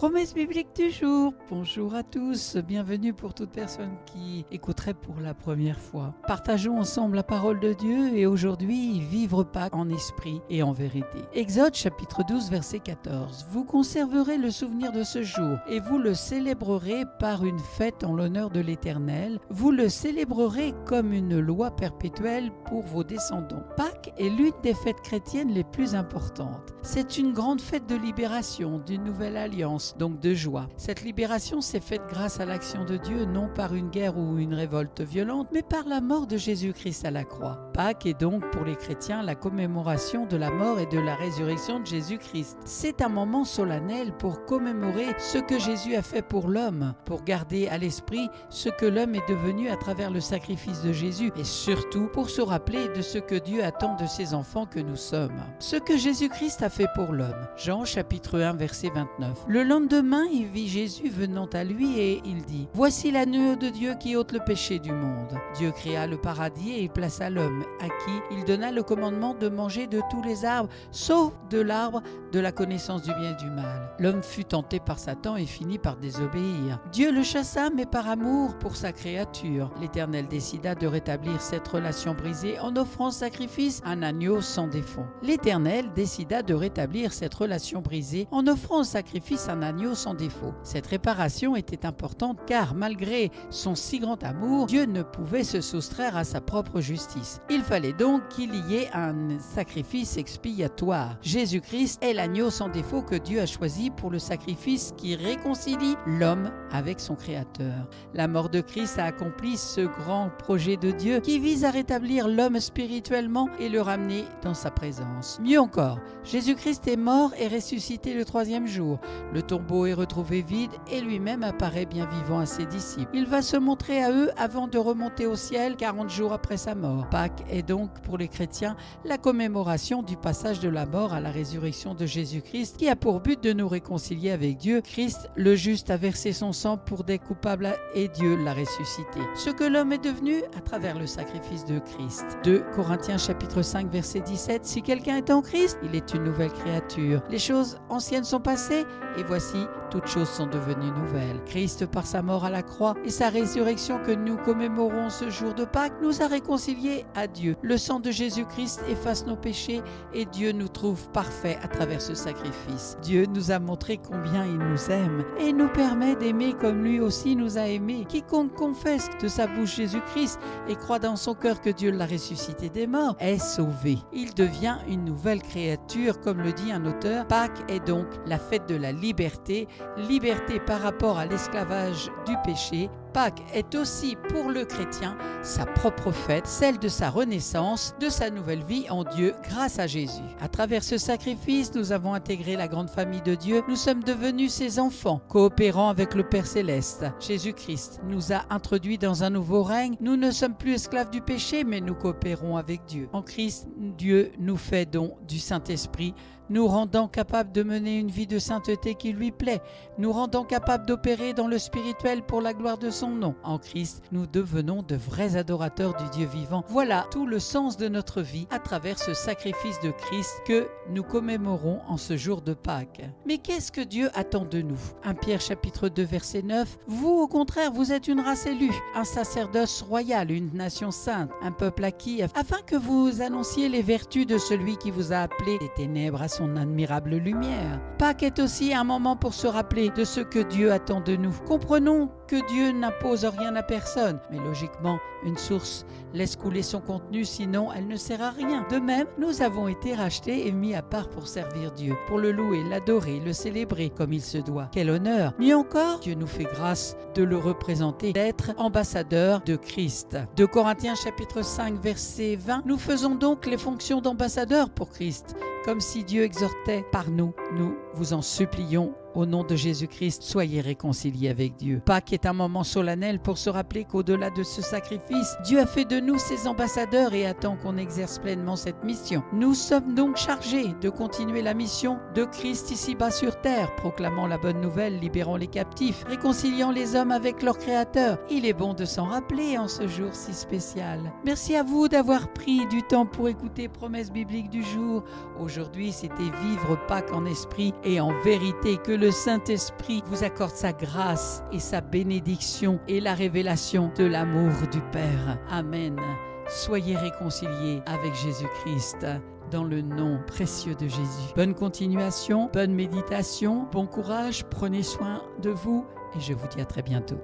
Promesse biblique du jour. Bonjour à tous, bienvenue pour toute personne qui écouterait pour la première fois. Partageons ensemble la parole de Dieu et aujourd'hui vivre Pâques en esprit et en vérité. Exode chapitre 12 verset 14. Vous conserverez le souvenir de ce jour et vous le célébrerez par une fête en l'honneur de l'Éternel. Vous le célébrerez comme une loi perpétuelle pour vos descendants. Pâques est l'une des fêtes chrétiennes les plus importantes. C'est une grande fête de libération, d'une nouvelle alliance, donc de joie. Cette libération s'est faite grâce à l'action de Dieu, non par une guerre ou une révolte violente, mais par la mort de Jésus-Christ à la croix. Pâques est donc pour les chrétiens la commémoration de la mort et de la résurrection de Jésus-Christ. C'est un moment solennel pour commémorer ce que Jésus a fait pour l'homme, pour garder à l'esprit ce que l'homme est devenu à travers le sacrifice de Jésus et surtout pour se rappeler de ce que Dieu attend de ses enfants que nous sommes. Ce que Jésus-Christ a fait pour l'homme. Jean chapitre 1 verset 29. Le lendemain, il vit Jésus venant à lui et il dit « Voici l'agneau de Dieu qui ôte le péché du monde. » Dieu créa le paradis et il plaça l'homme, à qui il donna le commandement de manger de tous les arbres, sauf de l'arbre de la connaissance du bien et du mal. L'homme fut tenté par Satan et finit par désobéir. Dieu le chassa, mais par amour pour sa créature. L'Éternel décida de rétablir cette relation brisée en offrant en sacrifice un agneau sans défaut. L'Éternel décida de rétablir cette relation brisée en offrant en sacrifice un agneau sans défaut. Cette réparation était importante car malgré son si grand amour, Dieu ne pouvait se soustraire à sa propre justice. Il fallait donc qu'il y ait un sacrifice expiatoire. Jésus-Christ est l'agneau sans défaut que Dieu a choisi pour le sacrifice qui réconcilie l'homme avec son Créateur. La mort de Christ a accompli ce grand projet de Dieu qui vise à rétablir l'homme spirituellement et le ramener dans sa présence. Mieux encore, Jésus-Christ est mort et ressuscité le troisième jour. Le tombeau est retrouvé vide et lui-même apparaît bien vivant à ses disciples. Il va se montrer à eux avant de remonter au ciel 40 jours après sa mort. Pâques est donc pour les chrétiens la commémoration du passage de la mort à la résurrection de Jésus-Christ qui a pour but de nous réconcilier avec Dieu. Christ, le juste, a versé son sang pour des coupables et Dieu l'a ressuscité. Ce que l'homme est devenu à travers le sacrifice de Christ. 2 Corinthiens chapitre 5 verset 17. Si quelqu'un est en Christ, il est une nouvelle créature. Les choses anciennes sont passées et voici, toutes choses sont devenues nouvelles. Christ, par sa mort à la croix et sa résurrection que nous commémorons ce jour de Pâques, nous a réconciliés à Dieu. Le sang de Jésus-Christ efface nos péchés et Dieu nous trouve parfaits à travers ce sacrifice. Dieu nous a montré combien il nous aime et nous permet d'aimer comme lui aussi nous a aimés. Quiconque confesse de sa bouche Jésus-Christ et croit dans son cœur que Dieu l'a ressuscité des morts est sauvé. Il devient une nouvelle créature, comme le dit un auteur. Pâques est donc la fête de la liberté, liberté par rapport à l'esclavage du péché. Pâques est aussi pour le chrétien sa propre fête, celle de sa renaissance, de sa nouvelle vie en Dieu grâce à Jésus. À travers ce sacrifice, nous avons intégré la grande famille de Dieu. Nous sommes devenus ses enfants, coopérant avec le Père Céleste. Jésus-Christ nous a introduits dans un nouveau règne. Nous ne sommes plus esclaves du péché, mais nous coopérons avec Dieu. En Christ, Dieu nous fait don du Saint-Esprit, nous rendant capables de mener une vie de sainteté qui lui plaît, nous rendant capables d'opérer dans le spirituel pour la gloire de son nom. En Christ, nous devenons de vrais adorateurs du Dieu vivant. Voilà tout le sens de notre vie à travers ce sacrifice de Christ que nous commémorons en ce jour de Pâques. Mais qu'est-ce que Dieu attend de nous? 1 Pierre chapitre 2 verset 9. Vous, au contraire, vous êtes une race élue, un sacerdoce royal, une nation sainte, un peuple acquis, afin que vous annonciez les vertus de celui qui vous a appelé des ténèbres à son admirable lumière. Pâques est aussi un moment pour se rappeler de ce que Dieu attend de nous. Comprenons que Dieu n'impose rien à personne, mais logiquement, une source laisse couler son contenu, sinon elle ne sert à rien. De même, nous avons été rachetés et mis à part pour servir Dieu, pour le louer, l'adorer, le célébrer comme il se doit. Quel honneur! Mieux encore, Dieu nous fait grâce de le représenter, d'être ambassadeur de Christ. 2 Corinthiens chapitre 5 verset 20. Nous faisons donc les fonctions d'ambassadeurs pour Christ, comme si Dieu exhortait par nous. Nous vous en supplions Au nom de Jésus-Christ, soyez réconciliés avec Dieu. Pâques est un moment solennel pour se rappeler qu'au-delà de ce sacrifice, Dieu a fait de nous ses ambassadeurs et attend qu'on exerce pleinement cette mission. Nous sommes donc chargés de continuer la mission de Christ ici-bas sur terre, proclamant la bonne nouvelle, libérant les captifs, réconciliant les hommes avec leur Créateur. Il est bon de s'en rappeler en ce jour si spécial. Merci à vous d'avoir pris du temps pour écouter Promesse biblique du jour. Aujourd'hui, c'était Vivre Pâques en esprit esprit et en vérité. Que le Saint-Esprit vous accorde sa grâce et sa bénédiction et la révélation de l'amour du Père. Amen. Soyez réconciliés avec Jésus-Christ dans le nom précieux de Jésus. Bonne continuation, bonne méditation, bon courage, prenez soin de vous et je vous dis à très bientôt.